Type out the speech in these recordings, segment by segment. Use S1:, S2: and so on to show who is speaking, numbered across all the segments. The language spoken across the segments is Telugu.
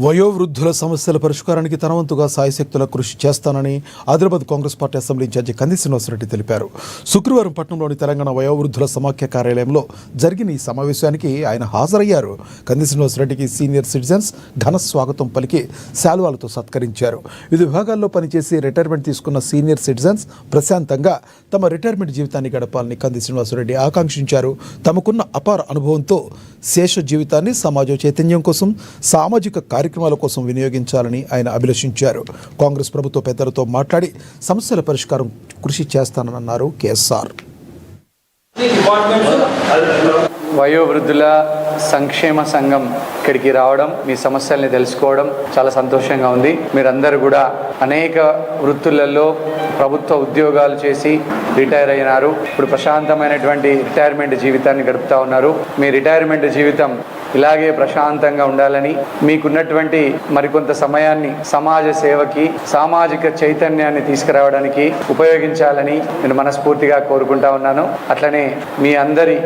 S1: వయోవృద్ధుల సమస్యల పరిష్కారానికి తనవంతుగా సాయశక్తుల కృషి చేస్తానని Adilabad Congress party assembly incharge Kandi Srinivasa Reddy తెలిపారు. శుక్రవారం పట్టణంలోని తెలంగాణ వయోవృద్ధుల సమాఖ్య కార్యాలయంలో జరిగిన ఈ సమావేశానికి ఆయన హాజరయ్యారు. కంది శ్రీనివాసరెడ్డికి సీనియర్ సిటిజన్స్ ఘన స్వాగతం పలికి శాలువాలతో సత్కరించారు. వివిధ విభాగాల్లో పనిచేసి రిటైర్మెంట్ తీసుకున్న సీనియర్ సిటిజన్స్ ప్రశాంతంగా తమ రిటైర్మెంట్ జీవితాన్ని గడపాలని కంది శ్రీనివాసరెడ్డి ఆకాంక్షించారు. తమకున్న అపార అనుభవంతో శేష జీవితాన్ని సమాజ చైతన్యం కోసం, సామాజిక కార్యక్రమాల కోసం వినియోగించాలని ఆయన అభిలషించారు. కాంగ్రెస్ ప్రభుత్వ పెద్దలతో మాట్లాడి సమస్యల పరిష్కారం కృషి చేస్తానన్నారు కేఎస్ఆర్.
S2: వయోవృద్ధుల సంక్షేమ సంఘం ఇక్కడికి రావడం, మీ సమస్యల్ని తెలుసుకోవడం చాలా సంతోషంగా ఉంది. మీరందరూ కూడా అనేక వృత్తులలో ప్రభుత్వ ఉద్యోగాలు చేసి రిటైర్ అయినారు. ఇప్పుడు ప్రశాంతమైనటువంటి రిటైర్మెంట్ జీవితాన్ని గడుపుతా ఉన్నారు. మీ రిటైర్మెంట్ జీవితం ఇలాగే ప్రశాంతంగా ఉండాలని, మీకున్నటువంటి మరికొంత సమయాన్ని సమాజ సేవకి, సామాజిక చైతన్యాన్ని తీసుకురావడానికి ఉపయోగించాలని నేను మనస్ఫూర్తిగా కోరుకుంటా ఉన్నాను. అట్లనే మీ అందరి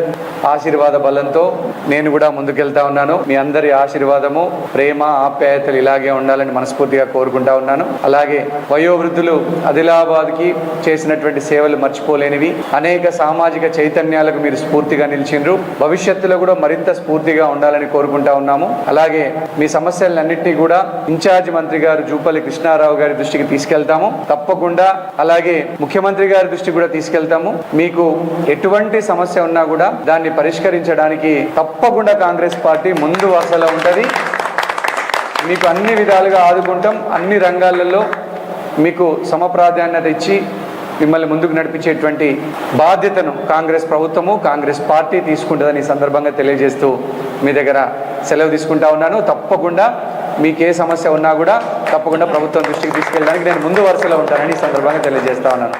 S2: ఆశీర్వాద బలంతో నేను కూడా ముందుకెళ్తా ఉన్నాను. మీ అందరి ఆశీర్వాదము, ప్రేమ, ఆప్యాయతలు ఇలాగే ఉండాలని మనస్ఫూర్తిగా కోరుకుంటా ఉన్నాను. అలాగే వయోవృద్ధులు ఆదిలాబాద్కి చేసినటువంటి సేవలు మర్చిపోలేనివి. అనేక సామాజిక చైతన్యాలకు మీరు స్ఫూర్తిగా నిలిచిండ్రు. భవిష్యత్తులో కూడా మరింత స్ఫూర్తిగా ఉండాలని కోరుకుంటా ఉన్నాము. అలాగే మీ సమస్యలన్నింటినీ కూడా ఇన్ఛార్జ్ మంత్రి గారు జూపల్లి కృష్ణారావు గారి దృష్టికి తీసుకెళ్తాము తప్పకుండా. అలాగే ముఖ్యమంత్రి గారి దృష్టికి కూడా తీసుకెళ్తాము. మీకు ఎటువంటి సమస్య ఉన్నా కూడా దాన్ని పరిష్కరించడానికి తప్పకుండా కాంగ్రెస్ పార్టీ ముందు వరుసలో ఉంటుంది. మీకు అన్ని విధాలుగా ఆదుకుంటాం. అన్ని రంగాలలో మీకు సమప్రాధాన్యత ఇచ్చి మిమ్మల్ని ముందుకు నడిపించేటువంటి బాధ్యతను కాంగ్రెస్ ప్రభుత్వము, కాంగ్రెస్ పార్టీ తీసుకుంటుందని ఈ సందర్భంగా తెలియజేస్తూ మీ దగ్గర సెలవు తీసుకుంటా ఉన్నాను. తప్పకుండా మీకు ఏ సమస్య ఉన్నా కూడా తప్పకుండా ప్రభుత్వం దృష్టికి తీసుకెళ్ళడానికి నేను ముందు వరుసలో ఉంటానని ఈ సందర్భంగా తెలియజేస్తా ఉన్నాను.